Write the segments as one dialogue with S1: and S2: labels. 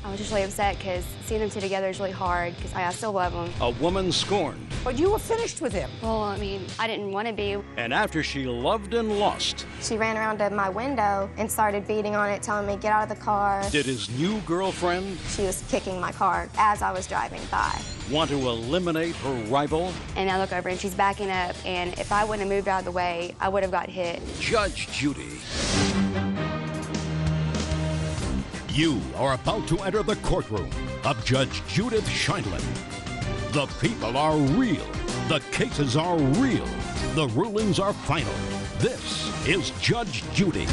S1: I was just really upset because seeing them two together is really hard because I still love them.
S2: A woman scorned.
S3: But you were finished with him.
S1: Well, I mean, I didn't want to be.
S2: And after she loved and lost,
S4: She ran around to my window and started beating on it, telling me, get out of the car.
S2: did his new girlfriend
S4: She was kicking my car as I was driving by.
S2: want to eliminate her rival?
S1: And I look over and she's backing up, and if I wouldn't have moved out of the way, I would have got hit.
S2: Judge Judy.
S5: You are about to enter the courtroom of Judge Judith Scheindlin. The people are real. The cases are real. The rulings are final. This is Judge Judy.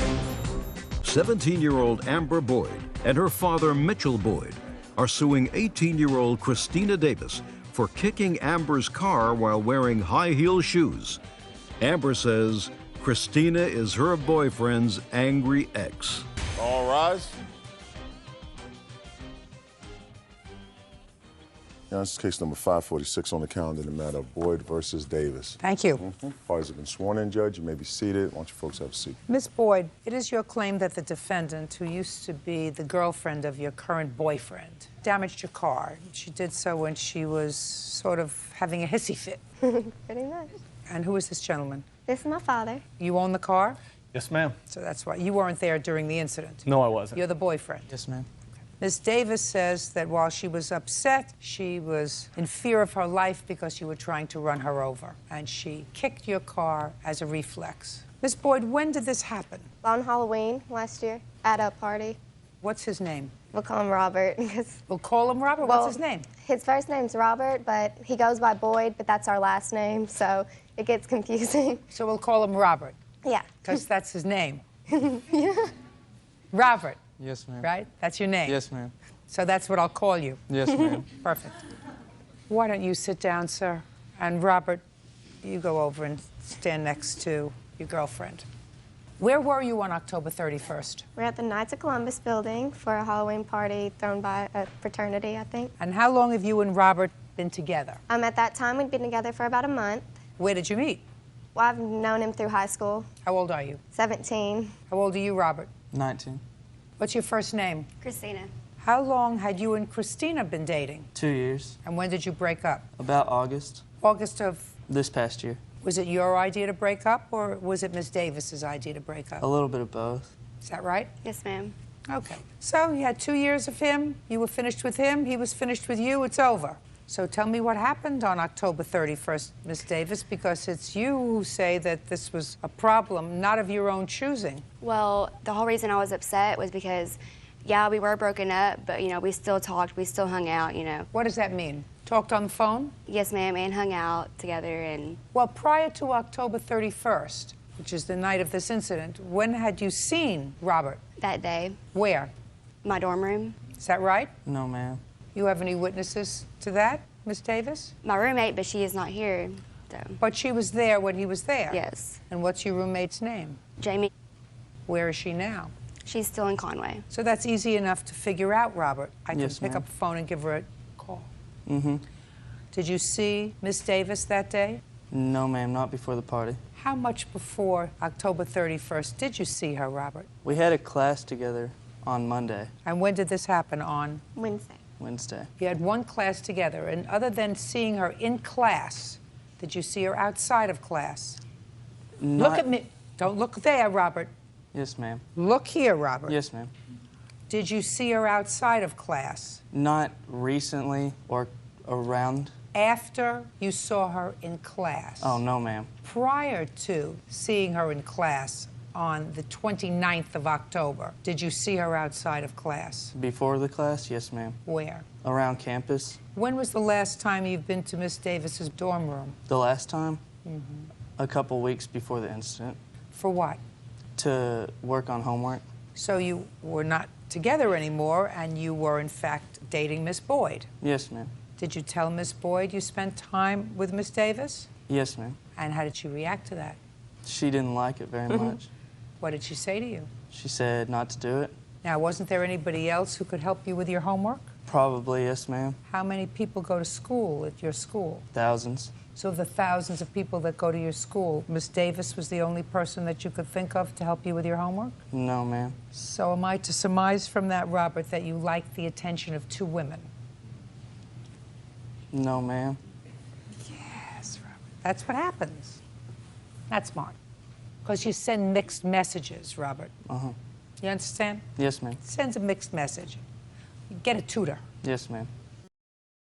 S6: 17-year-old Amber Boyd and her father, Mitchell Boyd, are suing 18-year-old Christina Davis for kicking Amber's car while wearing high-heel shoes. Amber says Christina is her boyfriend's angry ex.
S7: All rise. Now, this is case number 546 on the calendar in the matter of Boyd versus Davis.
S3: Thank you.
S7: Parties have been sworn in, Judge. You may be seated. Why don't you folks have a seat?
S3: Miss Boyd, it is your claim that the defendant, who used to be the girlfriend of your current boyfriend, damaged your car. She did so when she was sort of having a hissy fit.
S4: Pretty much.
S3: And who is this gentleman?
S4: This is my father.
S3: You own the car?
S8: Yes, ma'am.
S3: So that's why you weren't there during the incident.
S8: No, I wasn't.
S3: You're the boyfriend.
S8: Yes, ma'am.
S3: Ms. Davis says that while she was upset, she was in fear of her life because you were trying to run her over, and she kicked your car as a reflex. Ms. Boyd, when did this happen?
S4: On Halloween last year at a party.
S3: What's his name?
S4: We'll call him Robert because
S3: We'll call him Robert.
S4: Well,
S3: What's his name?
S4: his first name's Robert, but he goes by Boyd, but that's our last name, so it gets confusing.
S3: So we'll call him Robert,
S4: Yeah.
S3: because that's his name. Robert,
S8: Yes, ma'am.
S3: right? That's your name.
S8: Yes, ma'am.
S3: So that's what I'll call you.
S8: Yes, ma'am.
S3: Perfect. Why don't you sit down, sir? And Robert, you go over and stand next to your girlfriend. Where were you on October 31st?
S4: We're at the Knights of Columbus building for a Halloween party thrown by a fraternity, I think.
S3: And how long have you and Robert been together?
S4: At that time, we'd been together for about a month.
S3: Where did you meet?
S4: Well, I've known him through high school,
S3: How old are you?
S4: 17.
S3: How old are you, Robert?
S8: 19.
S3: What's your first name?
S1: Christina.
S3: How long had you and Christina been dating?
S8: 2 years.
S3: And when did you break up?
S8: About August.
S3: August of...
S8: This past year.
S3: Was it your idea to break up, or was it Miss Davis's idea to break up?
S8: A little bit of both.
S3: Is that right?
S1: Yes, ma'am.
S3: Okay. So you had 2 years of him. You were finished with him. He was finished with you. It's over. So tell me what happened on October 31st, Miss Davis, because it's you who say that this was a problem, not of your own choosing.
S1: Well, the whole reason I was upset was because, yeah, we were broken up, but, you know, we still talked, we still hung out, you know.
S3: What does that mean? Talked on the phone?
S1: Yes, ma'am, and hung out together, and
S3: Well, prior to October 31st, which is the night of this incident, when had you seen Robert?
S1: that day,
S3: Where?
S1: my dorm room.
S3: Is that right?
S8: No, ma'am.
S3: You have any witnesses to that, Miss Davis?
S1: My roommate, but she is not here, so,
S3: But she was there when he was there?
S1: yes.
S3: And what's your roommate's name?
S1: Jamie,
S3: Where is she now?
S1: she's still in Conway.
S3: So that's easy enough to figure out, Robert. I can
S8: Yes,
S3: pick
S8: ma'am.
S3: up the phone and give her a call.
S8: Mm-hmm.
S3: Did you see Miss Davis that day?
S8: No, ma'am, not before the party.
S3: How much before October 31st did you see her, Robert?
S8: We had a class together on Monday,
S3: And when did this happen? On?
S4: Wednesday.
S8: Wednesday.
S3: You had one class together, and other than seeing her in class, did you see her outside of class?
S8: Not...
S3: Look at me. Don't look there, Robert.
S8: Yes, ma'am.
S3: Look here, Robert.
S8: Yes, ma'am.
S3: Did you see her outside of class?
S8: Not recently or around.
S3: After you saw her in class?
S8: Oh, no, ma'am.
S3: Prior to seeing her in class on the 29th of October, did you see her outside of class?
S8: Before the class, yes, ma'am.
S3: Where?
S8: Around campus.
S3: When was the last time you've been to Miss Davis's dorm room?
S8: The last time? A couple weeks before the incident.
S3: For what?
S8: To work on homework.
S3: So you were not together anymore, and you were, in fact, dating Miss Boyd.
S8: Yes, ma'am.
S3: Did you tell Miss Boyd you spent time with Miss Davis?
S8: Yes, ma'am.
S3: And how did she react to that?
S8: She didn't like it very much.
S3: What did she say to you?
S8: She said not to do it.
S3: Now, wasn't there anybody else who could help you with your homework?
S8: Probably, yes, ma'am.
S3: How many people go to school at your school?
S8: Thousands.
S3: So the thousands of people that go to your school, Miss Davis was the only person that you could think of to help you with your homework?
S8: No, ma'am.
S3: So am I to surmise from that, Robert, that you like the attention of two women?
S8: No, ma'am.
S3: Yes, Robert. That's what happens. That's smart. Because you send mixed messages, Robert.
S8: Uh-huh.
S3: You understand?
S8: Yes, ma'am.
S3: Sends a mixed message. You get a tutor.
S8: Yes, ma'am.